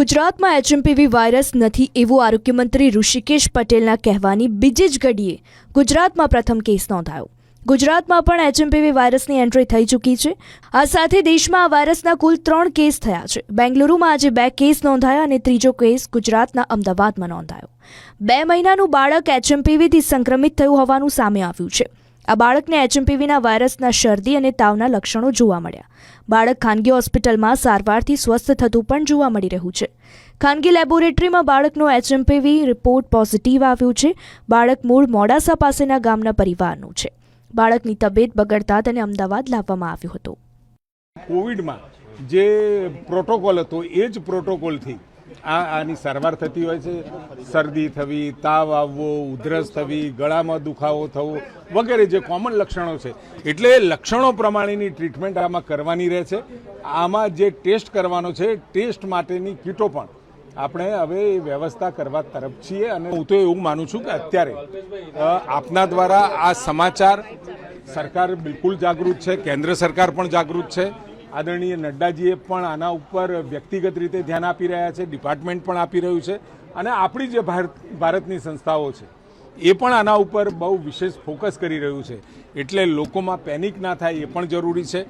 ગુજરાતમાં HMPV virus નથી એવું આરોગ્યમંત્રી ઋષિકેશ પટેલના કહેવાની બીજી જ ઘડીએ ગુજરાતમાં પ્રથમ કેસ નોંધાયો। ગુજરાતમાં પણ એચએમપીવી વાયરસની એન્ટ્રી થઈ ચૂકી છે। આ સાથે દેશમાં આ વાયરસના કુલ 3 કેસ થયા છે। બેંગલુરુમાં આજે 2 કેસ નોંધાયા અને ત્રીજો કેસ ગુજરાતના અમદાવાદમાં નોંધાયો। 2 મહિનાનું બાળક એચએમપીવીથી સંક્રમિત થયું હોવાનું સામે આવ્યું છે। આ બાળકને એચએમપીવીના વાયરસના શરદી અને તાવના લક્ષણો જોવા મળ્યા। બાળક ખાનગી હોસ્પિટલમાં સારવારથી સ્વસ્થ થતું પણ જોવા મળી રહ્યું છે। ખાનગી લેબોરેટરીમાં બાળકનો એચએમપીવી રિપોર્ટ પોઝિટિવ આવ્યો છે। બાળક મૂળ મોડાસા પાસેના ગામના પરિવારનું છે। બાળકની તબિયત બગડતા તેને અમદાવાદ લાવવામાં આવ્યો હતો। કોવિડમાં જે પ્રોટોકોલ હતો એ જ પ્રોટોકોલથી આની સારવાર થતી હોય છે। શરદી થવી, તાવ આવવો, ઉધરસ થવી, ગળામાં દુખાવો થવો વગેરે જે કોમન લક્ષણો છે, એટલે લક્ષણો પ્રમાણેની ટ્રીટમેન્ટ આમાં કરવાની રહે છે। આમાં જે ટેસ્ટ કરવાનો છે, ટેસ્ટ માટેની કીટો પણ આપણે હવે વ્યવસ્થા કરવા તરફ છીએ। અને હું તો એવું માનું છું કે અત્યારે આપના દ્વારા આ સમાચાર સરકાર બિલકુલ જાગૃત છે, કેન્દ્ર સરકાર પણ જાગૃત છે। આદરણીય નડ્ડાજીએ પણ આના ઉપર વ્યક્તિગત રીતે ધ્યાન આપી રહ્યા છે, ડિપાર્ટમેન્ટ પણ આપી રહ્યું છે, અને આપણી જે ભારતની સંસ્થાઓ છે એ પણ આના ઉપર બહુ વિશેષ ફોકસ કરી રહ્યું છે। એટલે લોકોમાં પેનિક ના થાય એ પણ જરૂરી છે।